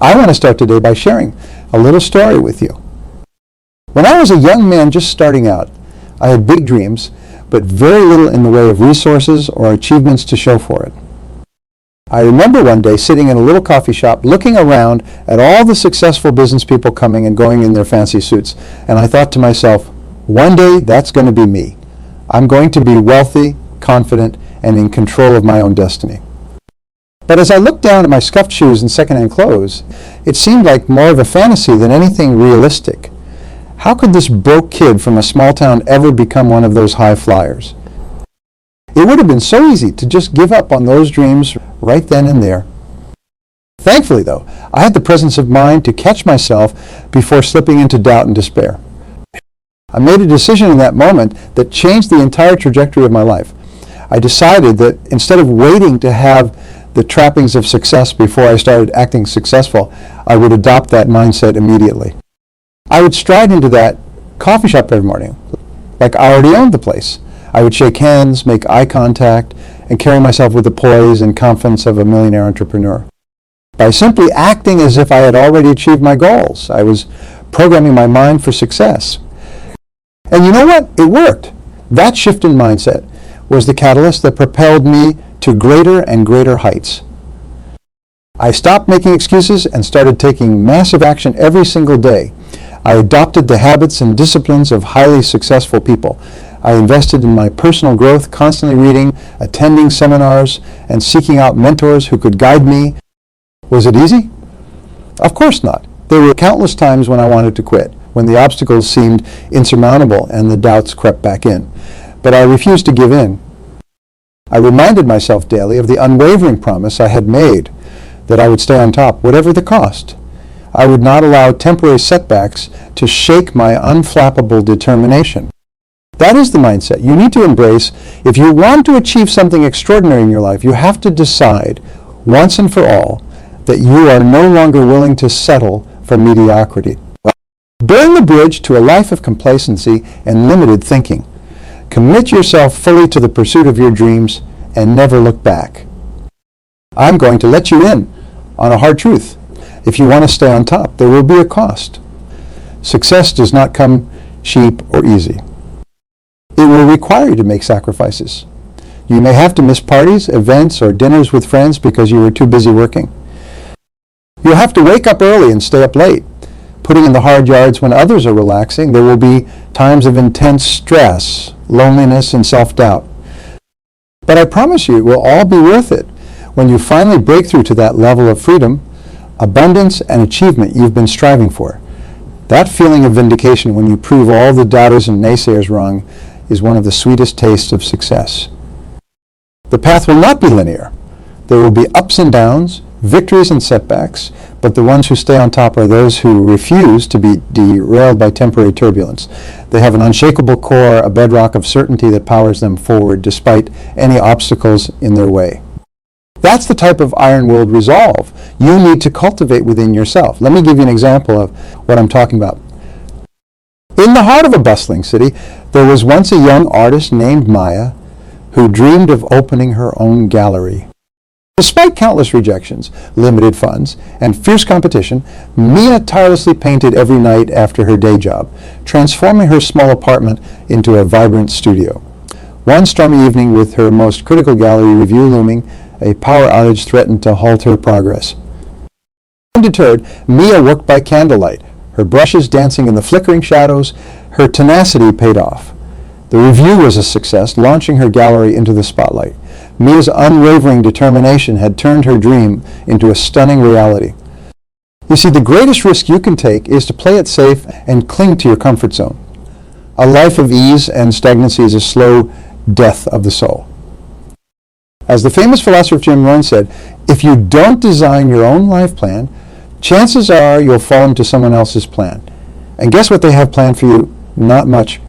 I want to start today by sharing a little story with you. When I was a young man just starting out, I had big dreams, but very little in the way of resources or achievements to show for it. I remember one day sitting in a little coffee shop looking around at all the successful business people coming and going in their fancy suits, and I thought to myself, one day that's going to be me. I'm going to be wealthy, confident, and in control of my own destiny. But as I looked down at my scuffed shoes and second-hand clothes, it seemed like more of a fantasy than anything realistic. How could this broke kid from a small town ever become one of those high flyers? It would have been so easy to just give up on those dreams right then and there. Thankfully, though, I had the presence of mind to catch myself before slipping into doubt and despair. I made a decision in that moment that changed the entire trajectory of my life. I decided that instead of waiting to have the trappings of success before I started acting successful, I would adopt that mindset immediately. I would stride into that coffee shop every morning, like I already owned the place. I would shake hands, make eye contact, and carry myself with the poise and confidence of a millionaire entrepreneur. By simply acting as if I had already achieved my goals, I was programming my mind for success. And you know what? It worked. That shift in mindset was the catalyst that propelled me to greater and greater heights. I stopped making excuses and started taking massive action every single day. I adopted the habits and disciplines of highly successful people. I invested in my personal growth, constantly reading, attending seminars, and seeking out mentors who could guide me. Was it easy? Of course not. There were countless times when I wanted to quit, when the obstacles seemed insurmountable and the doubts crept back in. But I refused to give in. I reminded myself daily of the unwavering promise I had made that I would stay on top, whatever the cost. I would not allow temporary setbacks to shake my unflappable determination. That is the mindset you need to embrace. If you want to achieve something extraordinary in your life, you have to decide once and for all that you are no longer willing to settle for mediocrity. Burn the bridge to a life of complacency and limited thinking. Commit yourself fully to the pursuit of your dreams and never look back. I'm going to let you in on a hard truth. If you want to stay on top, there will be a cost. Success does not come cheap or easy. It will require you to make sacrifices. You may have to miss parties, events, or dinners with friends because you were too busy working. You'll have to wake up early and stay up late, putting in the hard yards when others are relaxing. There will be times of intense stress, loneliness, and self-doubt. But I promise you, it will all be worth it when you finally break through to that level of freedom, abundance, and achievement you've been striving for. That feeling of vindication when you prove all the doubters and naysayers wrong is one of the sweetest tastes of success. The path will not be linear. There will be ups and downs, victories and setbacks, but the ones who stay on top are those who refuse to be derailed by temporary turbulence. They have an unshakable core, a bedrock of certainty that powers them forward despite any obstacles in their way. That's the type of iron-willed resolve you need to cultivate within yourself. Let me give you an example of what I'm talking about. In the heart of a bustling city, there was once a young artist named Maya who dreamed of opening her own gallery. Despite countless rejections, limited funds, and fierce competition, Mia tirelessly painted every night after her day job, transforming her small apartment into a vibrant studio. One stormy evening, with her most critical gallery review looming, a power outage threatened to halt her progress. Undeterred, Mia worked by candlelight, her brushes dancing in the flickering shadows. Her tenacity paid off. The review was a success, launching her gallery into the spotlight. Mia's unwavering determination had turned her dream into a stunning reality. You see, the greatest risk you can take is to play it safe and cling to your comfort zone. A life of ease and stagnancy is a slow death of the soul. As the famous philosopher Jim Rohn said, if you don't design your own life plan, chances are you'll fall into someone else's plan. And guess what they have planned for you? Not much.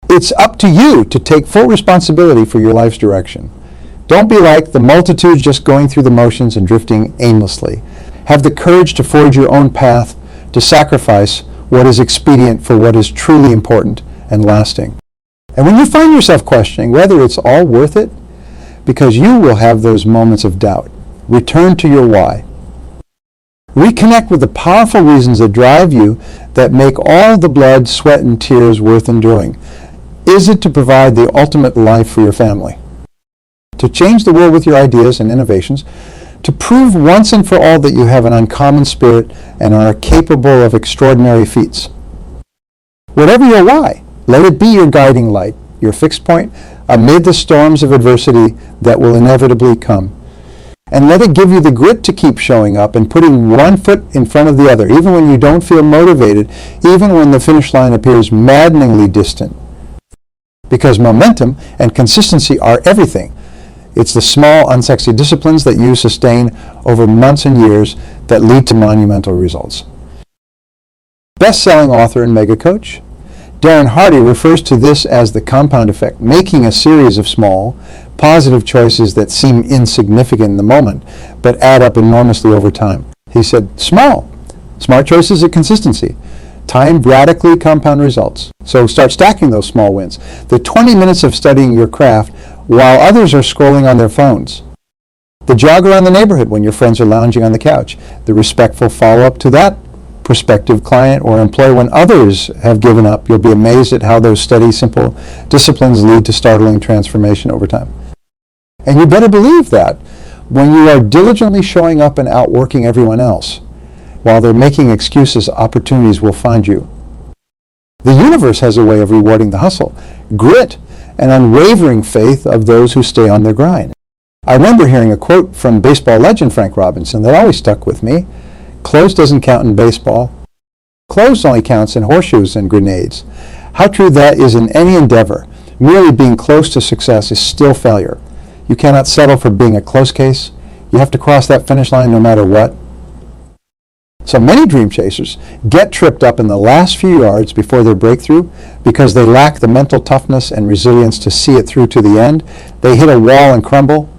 It's up to you to take full responsibility for your life's direction. Don't be like the multitude just going through the motions and drifting aimlessly. Have the courage to forge your own path, to sacrifice what is expedient for what is truly important and lasting. And when you find yourself questioning whether it's all worth it, because you will have those moments of doubt, return to your why. Reconnect with the powerful reasons that drive you, that make all the blood, sweat, and tears worth enduring. Is it to provide the ultimate life for your family? To change the world with your ideas and innovations? To prove once and for all that you have an uncommon spirit and are capable of extraordinary feats? Whatever your why, let it be your guiding light, your fixed point amid the storms of adversity that will inevitably come. And let it give you the grit to keep showing up and putting one foot in front of the other, even when you don't feel motivated, even when the finish line appears maddeningly distant. Because momentum and consistency are everything. It's the small, unsexy disciplines that you sustain over months and years that lead to monumental results. Best-selling author and mega coach Darren Hardy refers to this as the compound effect, making a series of small, positive choices that seem insignificant in the moment, but add up enormously over time. He said, smart choices and consistency. Time radically compound results. So start stacking those small wins. The 20 minutes of studying your craft while others are scrolling on their phones. The jog around the neighborhood when your friends are lounging on the couch. The respectful follow-up to that prospective client or employee when others have given up. You'll be amazed at how those steady, simple disciplines lead to startling transformation over time. And you better believe that when you are diligently showing up and outworking everyone else, while they're making excuses, opportunities will find you. The universe has a way of rewarding the hustle, grit, and unwavering faith of those who stay on their grind. I remember hearing a quote from baseball legend Frank Robinson that always stuck with me. Close doesn't count in baseball. Close only counts in horseshoes and grenades. How true that is in any endeavor. Merely being close to success is still failure. You cannot settle for being a close case. You have to cross that finish line no matter what. So many dream chasers get tripped up in the last few yards before their breakthrough because they lack the mental toughness and resilience to see it through to the end. They hit a wall and crumble.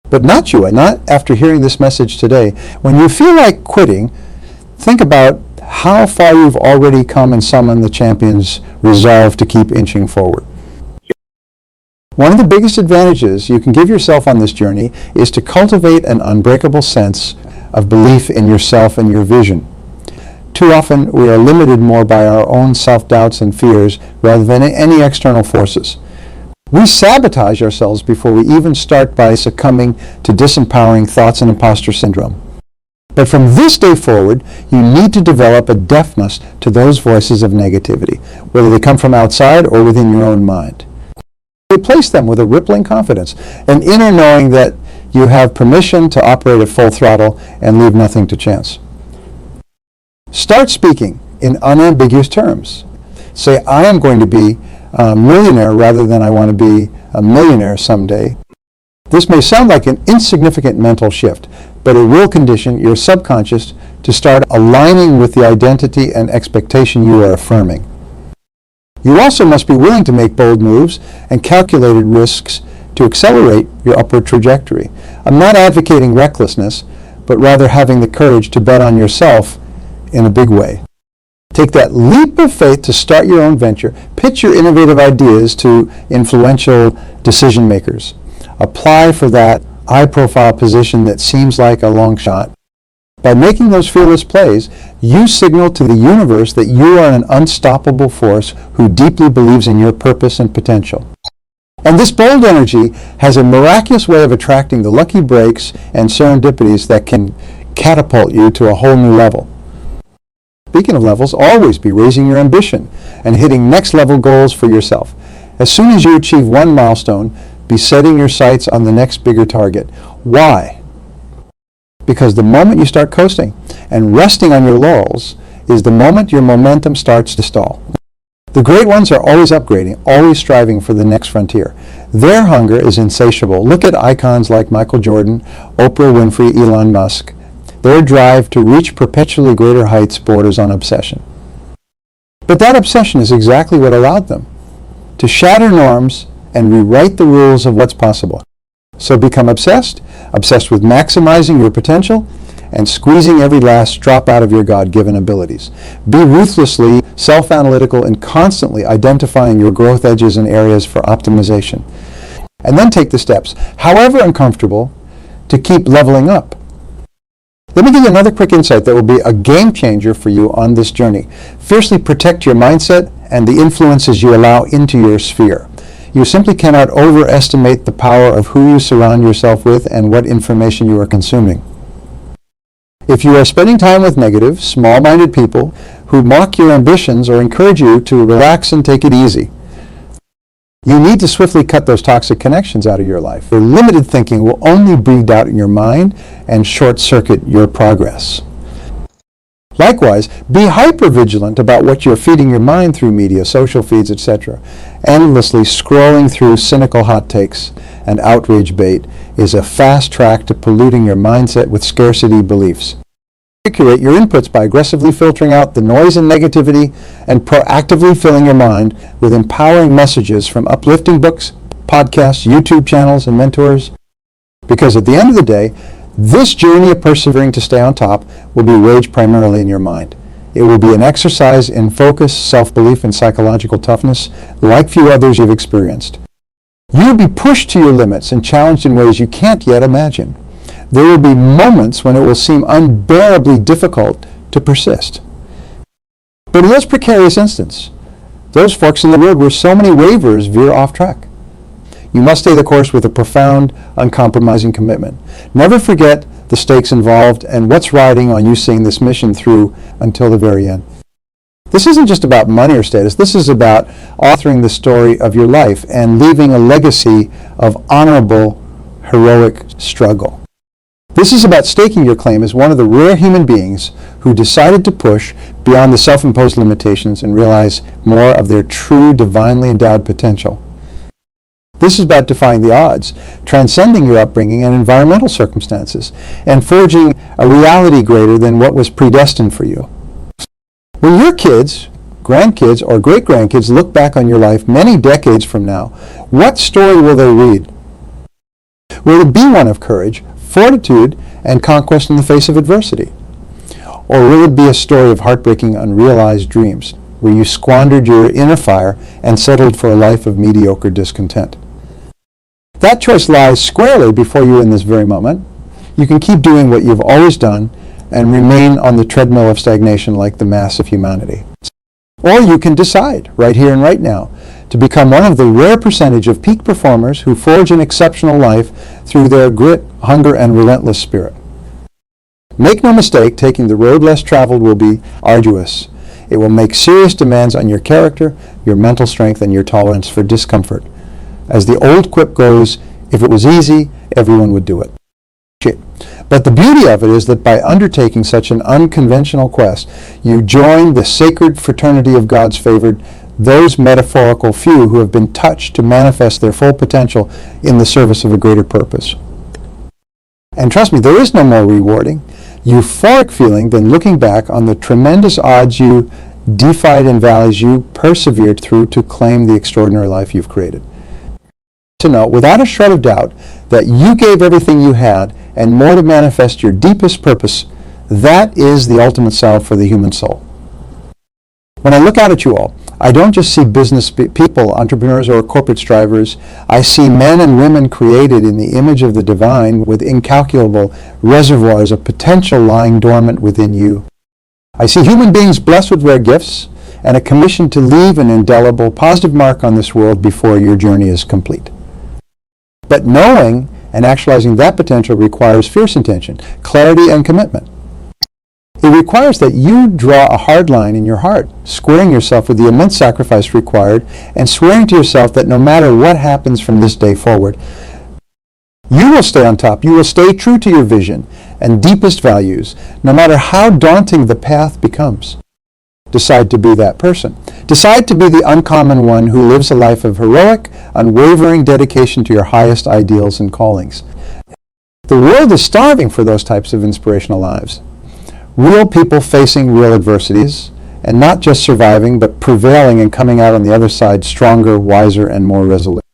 But not you, and not after hearing this message today. When you feel like quitting, think about how far you've already come and summon the champion's resolve to keep inching forward. One of the biggest advantages you can give yourself on this journey is to cultivate an unbreakable sense of belief in yourself and your vision. Too often we are limited more by our own self-doubts and fears rather than any external forces. We sabotage ourselves before we even start by succumbing to disempowering thoughts and imposter syndrome. But from this day forward, you need to develop a deafness to those voices of negativity, whether they come from outside or within your own mind. Replace them with a rippling confidence, an inner knowing that you have permission to operate at full throttle and leave nothing to chance. Start speaking in unambiguous terms. Say, I am going to be a millionaire rather than I want to be a millionaire someday. This may sound like an insignificant mental shift, but it will condition your subconscious to start aligning with the identity and expectation you are affirming. You also must be willing to make bold moves and calculated risks to accelerate your upward trajectory. I'm not advocating recklessness, but rather having the courage to bet on yourself in a big way. Take that leap of faith to start your own venture. Pitch your innovative ideas to influential decision makers. Apply for that high-profile position that seems like a long shot. By making those fearless plays, you signal to the universe that you are an unstoppable force who deeply believes in your purpose and potential. And this bold energy has a miraculous way of attracting the lucky breaks and serendipities that can catapult you to a whole new level. Speaking of levels, always be raising your ambition and hitting next level goals for yourself. As soon as you achieve one milestone, be setting your sights on the next bigger target. Why? Because the moment you start coasting and resting on your laurels is the moment your momentum starts to stall. The great ones are always upgrading, always striving for the next frontier. Their hunger is insatiable. Look at icons like Michael Jordan, Oprah Winfrey, Elon Musk. Their drive to reach perpetually greater heights borders on obsession. But that obsession is exactly what allowed them to shatter norms and rewrite the rules of what's possible. So become obsessed with maximizing your potential and squeezing every last drop out of your God-given abilities. Be ruthlessly self-analytical and constantly identifying your growth edges and areas for optimization. And then take the steps, however uncomfortable, to keep leveling up. Let me give you another quick insight that will be a game changer for you on this journey. Fiercely protect your mindset and the influences you allow into your sphere. You simply cannot overestimate the power of who you surround yourself with and what information you are consuming. If you are spending time with negative, small-minded people who mock your ambitions or encourage you to relax and take it easy, you need to swiftly cut those toxic connections out of your life. Your limited thinking will only breed doubt in your mind and short-circuit your progress. Likewise, be hyper-vigilant about what you're feeding your mind through media, social feeds, etc. Endlessly scrolling through cynical hot takes and outrage bait is a fast track to polluting your mindset with scarcity beliefs. Curate your inputs by aggressively filtering out the noise and negativity and proactively filling your mind with empowering messages from uplifting books, podcasts, YouTube channels, and mentors. Because at the end of the day, this journey of persevering to stay on top will be waged primarily in your mind. It will be an exercise in focus, self-belief, and psychological toughness like few others you've experienced. You'll be pushed to your limits and challenged in ways you can't yet imagine. There will be moments when it will seem unbearably difficult to persist. But in those precarious instances, those forks in the road where so many waverers veer off track, you must stay the course with a profound, uncompromising commitment. Never forget the stakes involved and what's riding on you seeing this mission through until the very end. This isn't just about money or status. This is about authoring the story of your life and leaving a legacy of honorable, heroic struggle. This is about staking your claim as one of the rare human beings who decided to push beyond the self-imposed limitations and realize more of their true, divinely endowed potential. This is about defying the odds, transcending your upbringing and environmental circumstances, and forging a reality greater than what was predestined for you. When your kids, grandkids, or great-grandkids look back on your life many decades from now, what story will they read? Will it be one of courage, fortitude, and conquest in the face of adversity? Or will it be a story of heartbreaking, unrealized dreams, where you squandered your inner fire and settled for a life of mediocre discontent? That choice lies squarely before you in this very moment. You can keep doing what you've always done and remain on the treadmill of stagnation like the mass of humanity. Or you can decide, right here and right now, to become one of the rare percentage of peak performers who forge an exceptional life through their grit, hunger, and relentless spirit. Make no mistake, taking the road less traveled will be arduous. It will make serious demands on your character, your mental strength, and your tolerance for discomfort. As the old quip goes, if it was easy, everyone would do it. But the beauty of it is that by undertaking such an unconventional quest, you join the sacred fraternity of God's favored, those metaphorical few who have been touched to manifest their full potential in the service of a greater purpose. And trust me, there is no more rewarding, euphoric feeling than looking back on the tremendous odds you defied and valleys you persevered through to claim the extraordinary life you've created. To know, without a shred of doubt, that you gave everything you had and more to manifest your deepest purpose, that is the ultimate salve for the human soul. When I look out at you all, I don't just see business people, entrepreneurs, or corporate strivers. I see men and women created in the image of the divine with incalculable reservoirs of potential lying dormant within you. I see human beings blessed with rare gifts and a commission to leave an indelible, positive mark on this world before your journey is complete. But knowing and actualizing that potential requires fierce intention, clarity, and commitment. It requires that you draw a hard line in your heart, squaring yourself with the immense sacrifice required and swearing to yourself that no matter what happens from this day forward, you will stay on top. You will stay true to your vision and deepest values, no matter how daunting the path becomes. Decide to be that person. Decide to be the uncommon one who lives a life of heroic, unwavering dedication to your highest ideals and callings. The world is starving for those types of inspirational lives. Real people facing real adversities, and not just surviving, but prevailing and coming out on the other side stronger, wiser, and more resolute.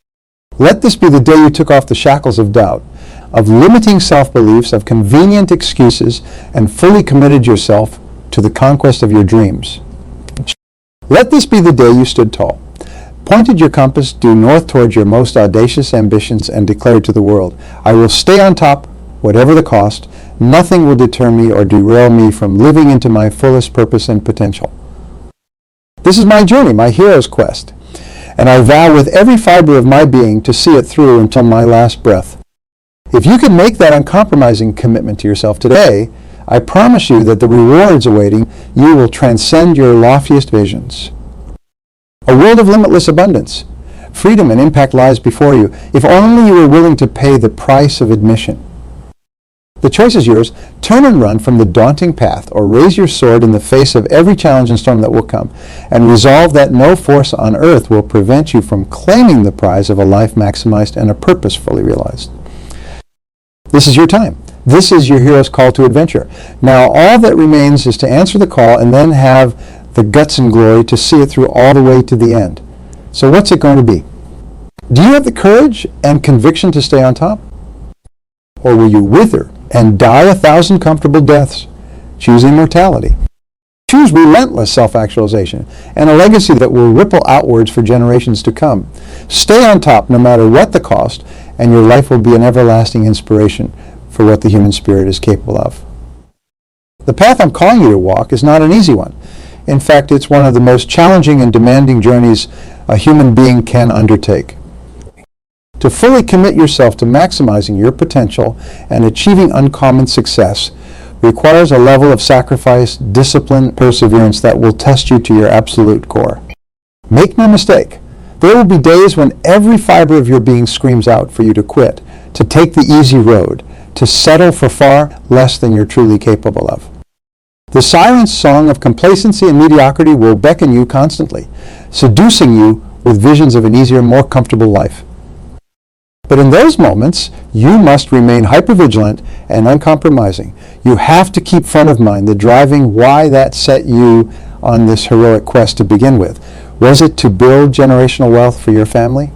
Let this be the day you took off the shackles of doubt, of limiting self-beliefs, of convenient excuses, and fully committed yourself to the conquest of your dreams. Let this be the day you stood tall, pointed your compass due north towards your most audacious ambitions, and declared to the world, I will stay on top whatever the cost. Nothing will deter me or derail me from living into my fullest purpose and potential. This is my journey, my hero's quest, and I vow with every fiber of my being to see it through until my last breath. If you can make that uncompromising commitment to yourself today, I promise you that the rewards awaiting you will transcend your loftiest visions. A world of limitless abundance, freedom and impact lies before you, if only you are willing to pay the price of admission. The choice is yours. Turn and run from the daunting path, or raise your sword in the face of every challenge and storm that will come, and resolve that no force on earth will prevent you from claiming the prize of a life maximized and a purpose fully realized. This is your time. This is your hero's call to adventure. Now all that remains is to answer the call and then have the guts and glory to see it through all the way to the end. So what's it going to be? Do you have the courage and conviction to stay on top? Or will you wither and die 1,000 comfortable deaths, choosing mortality? Choose relentless self-actualization and a legacy that will ripple outwards for generations to come. Stay on top no matter what the cost, and your life will be an everlasting inspiration for what the human spirit is capable of. The path I'm calling you to walk is not an easy one. In fact, it's one of the most challenging and demanding journeys a human being can undertake. To fully commit yourself to maximizing your potential and achieving uncommon success requires a level of sacrifice, discipline, perseverance that will test you to your absolute core. Make no mistake, there will be days when every fiber of your being screams out for you to quit, to take the easy road, to settle for far less than you're truly capable of. The siren song of complacency and mediocrity will beckon you constantly, seducing you with visions of an easier, more comfortable life. But in those moments, you must remain hypervigilant and uncompromising. You have to keep front of mind the driving why that set you on this heroic quest to begin with. Was it to build generational wealth for your family?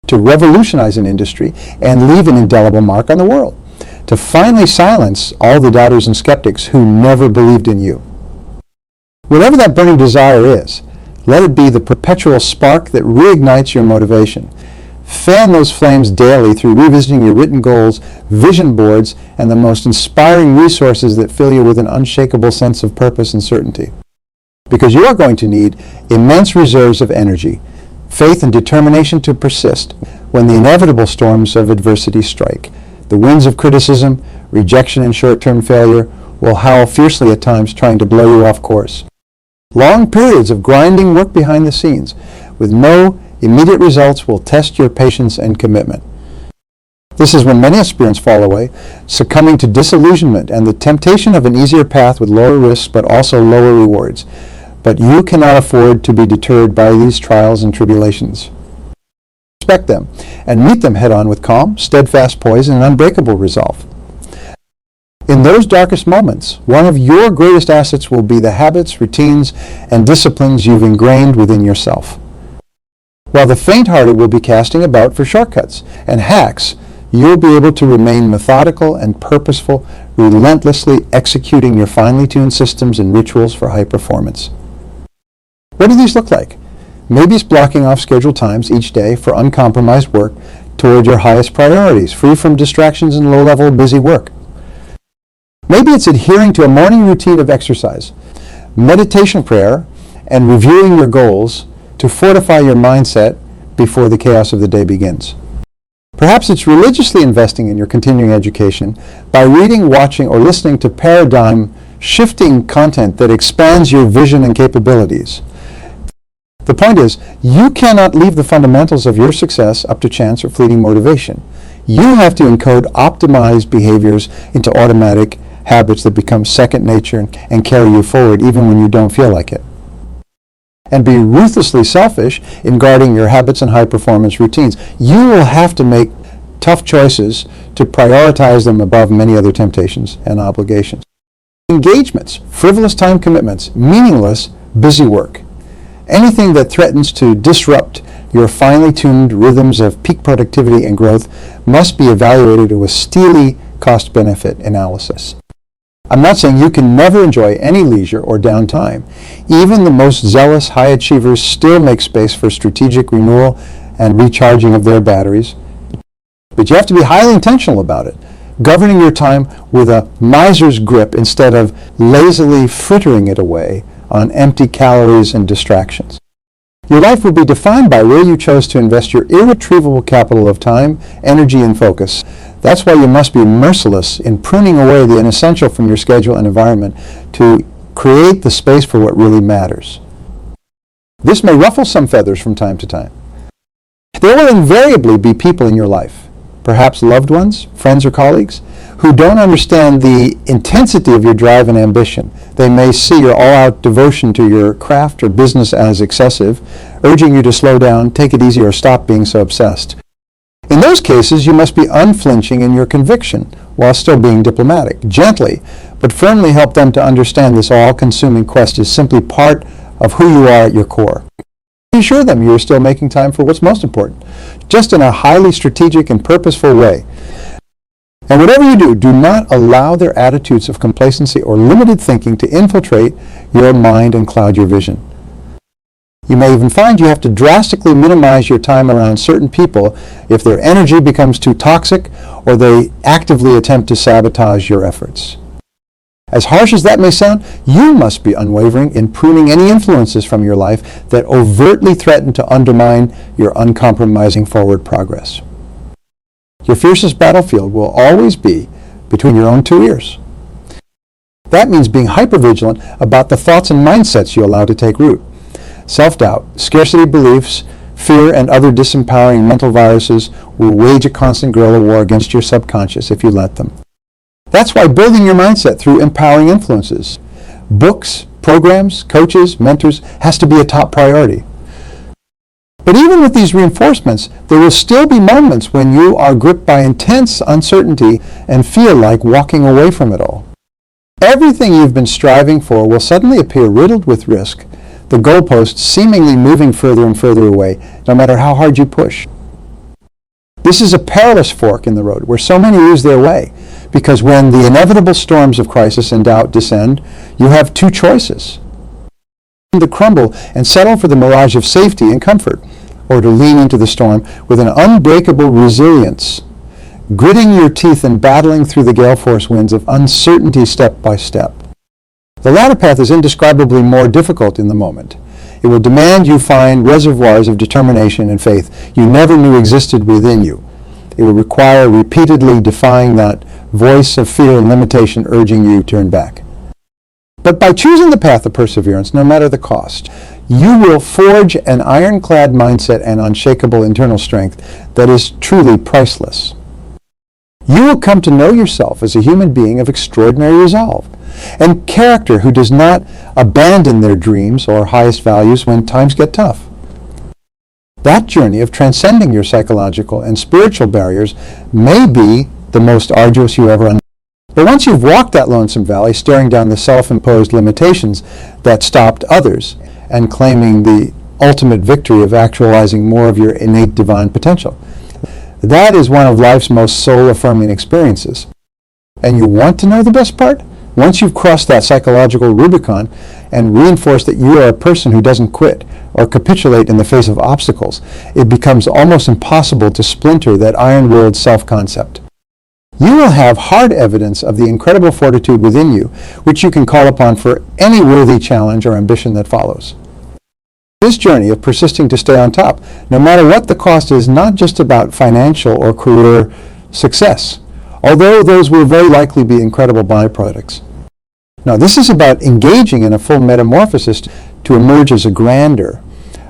To revolutionize an industry and leave an indelible mark on the world? To finally silence all the doubters and skeptics who never believed in you? Whatever that burning desire is, let it be the perpetual spark that reignites your motivation. Fan those flames daily through revisiting your written goals, vision boards, and the most inspiring resources that fill you with an unshakable sense of purpose and certainty. Because you are going to need immense reserves of energy, faith and determination to persist when the inevitable storms of adversity strike. The winds of criticism, rejection, and short-term failure will howl fiercely at times, trying to blow you off course. Long periods of grinding work behind the scenes with no immediate results will test your patience and commitment. This is when many aspirants fall away, succumbing to disillusionment and the temptation of an easier path with lower risks but also lower rewards. But you cannot afford to be deterred by these trials and tribulations. Respect them and meet them head-on with calm, steadfast poise, and unbreakable resolve. In those darkest moments, one of your greatest assets will be the habits, routines, and disciplines you've ingrained within yourself. While the faint-hearted will be casting about for shortcuts and hacks, you'll be able to remain methodical and purposeful, relentlessly executing your finely tuned systems and rituals for high performance. What do these look like? Maybe it's blocking off scheduled times each day for uncompromised work toward your highest priorities, free from distractions and low-level busy work. Maybe it's adhering to a morning routine of exercise, meditation prayer, and reviewing your goals to fortify your mindset before the chaos of the day begins. Perhaps it's religiously investing in your continuing education by reading, watching, or listening to paradigm-shifting content that expands your vision and capabilities. The point is, you cannot leave the fundamentals of your success up to chance or fleeting motivation. You have to encode optimized behaviors into automatic habits that become second nature and carry you forward even when you don't feel like it. And be ruthlessly selfish in guarding your habits and high-performance routines. You will have to make tough choices to prioritize them above many other temptations and obligations. Engagements, frivolous time commitments, meaningless, busy work. Anything that threatens to disrupt your finely tuned rhythms of peak productivity and growth must be evaluated with steely cost-benefit analysis. I'm not saying you can never enjoy any leisure or downtime. Even the most zealous high achievers still make space for strategic renewal and recharging of their batteries. But you have to be highly intentional about it. governing your time with a miser's grip instead of lazily frittering it away on empty calories and distractions. Your life will be defined by where you chose to invest your irretrievable capital of time, energy, and focus. That's why you must be merciless in pruning away the inessential from your schedule and environment to create the space for what really matters. This may ruffle some feathers from time to time. There will invariably be people in your life, perhaps loved ones, friends, or colleagues, who don't understand the intensity of your drive and ambition. They may see your all-out devotion to your craft or business as excessive, urging you to slow down, take it easy, or stop being so obsessed. In those cases, you must be unflinching in your conviction while still being diplomatic. Gently, but firmly help them to understand this all-consuming quest is simply part of who you are at your core. Assure them you're still making time for what's most important, just in a highly strategic and purposeful way. And whatever you do, do not allow their attitudes of complacency or limited thinking to infiltrate your mind and cloud your vision. You may even find you have to drastically minimize your time around certain people if their energy becomes too toxic or they actively attempt to sabotage your efforts. As harsh as that may sound, you must be unwavering in pruning any influences from your life that overtly threaten to undermine your uncompromising forward progress. Your fiercest battlefield will always be between your own two ears. That means being hypervigilant about the thoughts and mindsets you allow to take root. Self-doubt, scarcity beliefs, fear, and other disempowering mental viruses will wage a constant guerrilla war against your subconscious if you let them. That's why building your mindset through empowering influences, books, programs, coaches, mentors, has to be a top priority. But even with these reinforcements, there will still be moments when you are gripped by intense uncertainty and feel like walking away from it all. Everything you've been striving for will suddenly appear riddled with risk, the goalposts seemingly moving further and further away, no matter how hard you push. This is a perilous fork in the road where so many lose their way, because when the inevitable storms of crisis and doubt descend, you have two choices: to crumble and settle for the mirage of safety and comfort, or to lean into the storm with an unbreakable resilience, gritting your teeth and battling through the gale force winds of uncertainty step by step. The latter path is indescribably more difficult in the moment. It will demand you find reservoirs of determination and faith you never knew existed within you. It will require repeatedly defying that voice of fear and limitation urging you to turn back. But by choosing the path of perseverance, no matter the cost, you will forge an ironclad mindset and unshakable internal strength that is truly priceless. You will come to know yourself as a human being of extraordinary resolve and character who does not abandon their dreams or highest values when times get tough. That journey of transcending your psychological and spiritual barriers may be the most arduous you ever undertake. But once you've walked that lonesome valley, staring down the self-imposed limitations that stopped others and claiming the ultimate victory of actualizing more of your innate divine potential, that is one of life's most soul-affirming experiences. And you want to know the best part? Once you've crossed that psychological Rubicon and reinforced that you are a person who doesn't quit or capitulate in the face of obstacles, it becomes almost impossible to splinter that iron-willed self-concept. You will have hard evidence of the incredible fortitude within you, which you can call upon for any worthy challenge or ambition that follows. This journey of persisting to stay on top, no matter what the cost, is not just about financial or career success, although those will very likely be incredible byproducts. Now, this is about engaging in a full metamorphosis to emerge as a grander,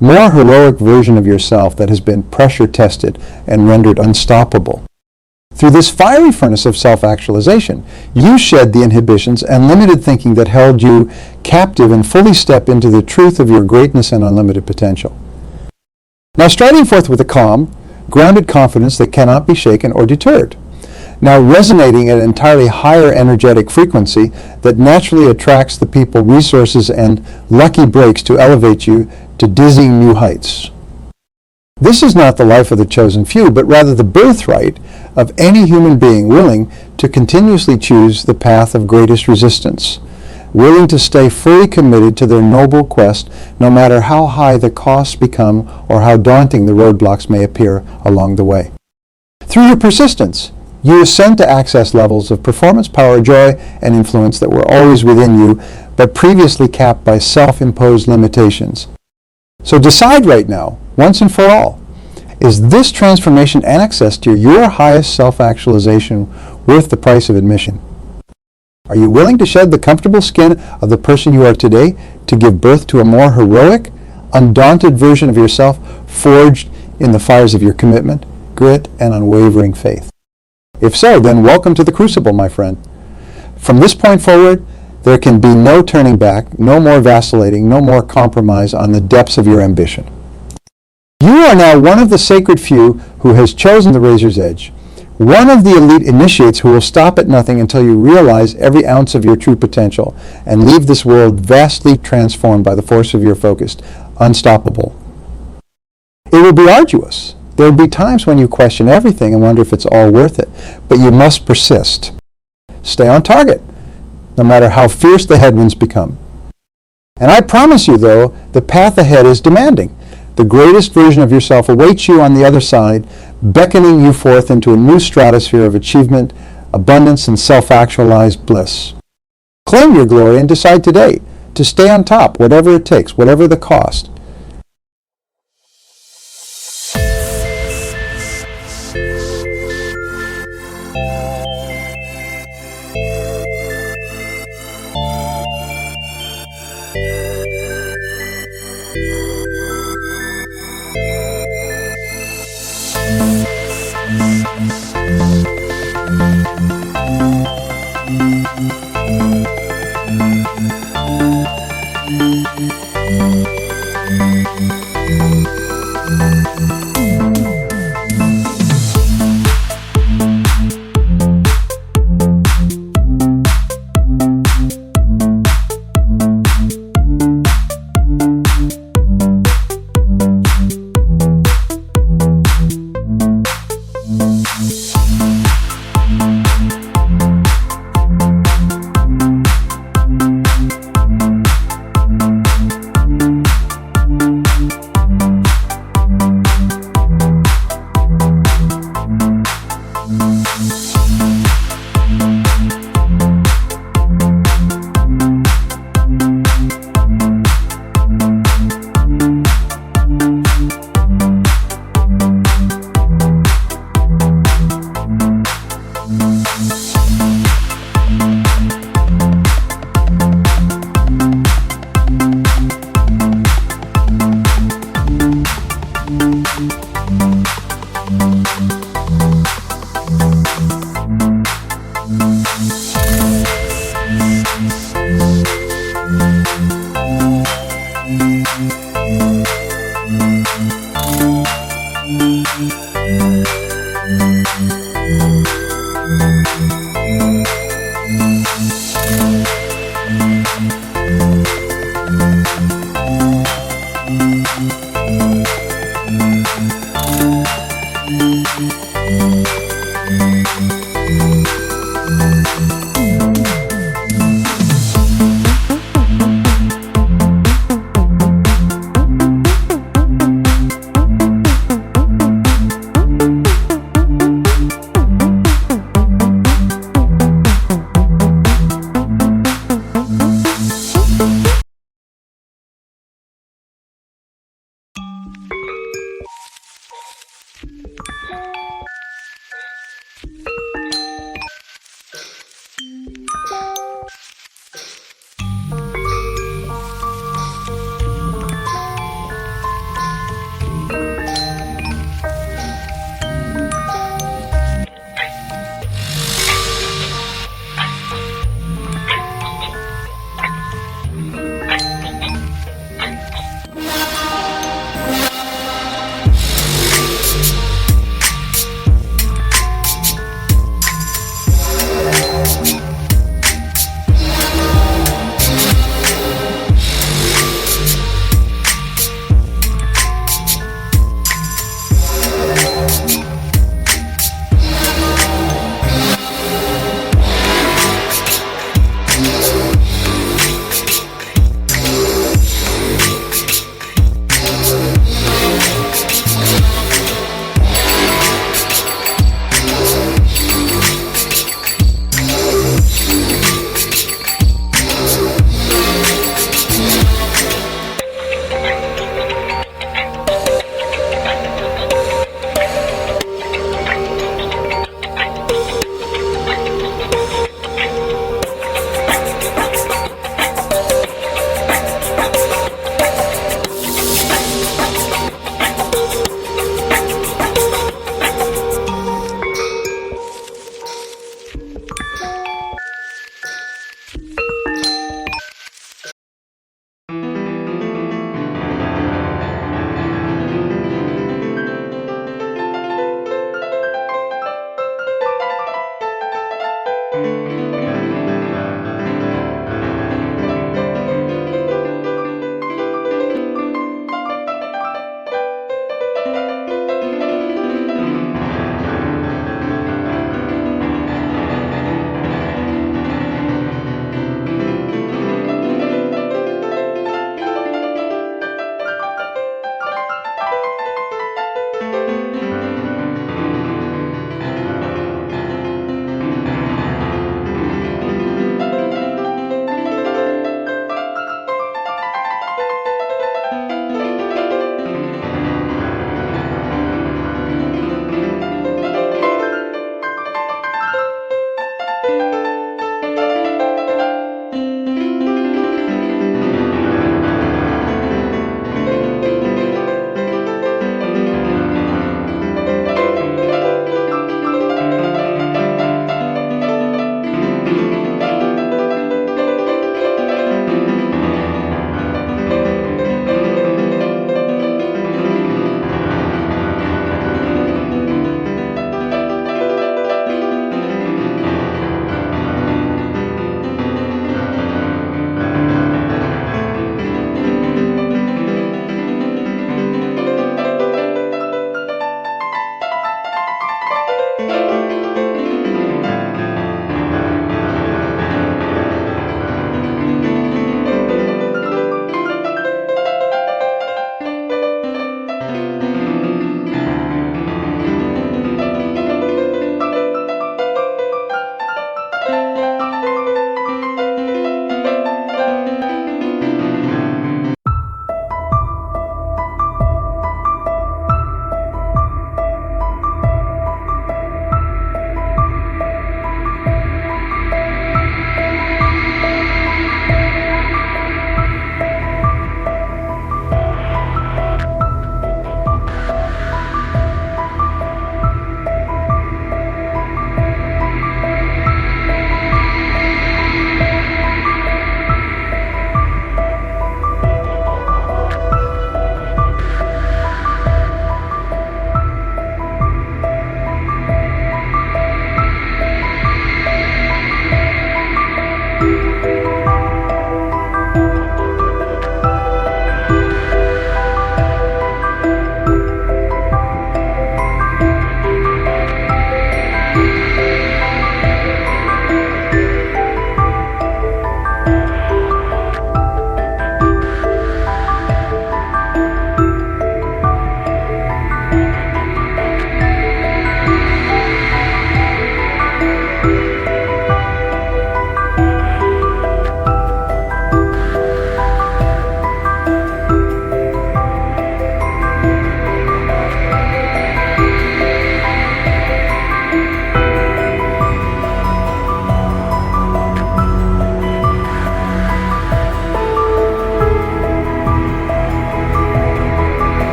more heroic version of yourself that has been pressure tested and rendered unstoppable. Through this fiery furnace of self-actualization, you shed the inhibitions and limited thinking that held you captive and fully step into the truth of your greatness and unlimited potential. Now, striding forth with a calm, grounded confidence that cannot be shaken or deterred. Now resonating at an entirely higher energetic frequency that naturally attracts the people, resources, and lucky breaks to elevate you to dizzying new heights. This is not the life of the chosen few, but rather the birthright of any human being willing to continuously choose the path of greatest resistance, willing to stay fully committed to their noble quest no matter how high the costs become or how daunting the roadblocks may appear along the way. Through your persistence, You ascend to access levels of performance, power, joy, and influence that were always within you, but previously capped by self-imposed limitations. So decide right now, once and for all, is this transformation and access to your highest self-actualization worth the price of admission? Are you willing to shed the comfortable skin of the person you are today to give birth to a more heroic, undaunted version of yourself forged in the fires of your commitment, grit, and unwavering faith? If so, then welcome to the crucible, my friend. From this point forward, there can be no turning back, no more vacillating, no more compromise on the depths of your ambition. You are now one of the sacred few who has chosen the razor's edge. One of the elite initiates who will stop at nothing until you realize every ounce of your true potential and leave this world vastly transformed by the force of your focus, unstoppable. It will be arduous. There will be times when you question everything and wonder if it's all worth it, but you must persist. Stay on target, no matter how fierce the headwinds become. And I promise you, though, the path ahead is demanding. The greatest version of yourself awaits you on the other side, beckoning you forth into a new stratosphere of achievement, abundance, and self-actualized bliss. Claim your glory and decide today to stay on top, whatever it takes, whatever the cost.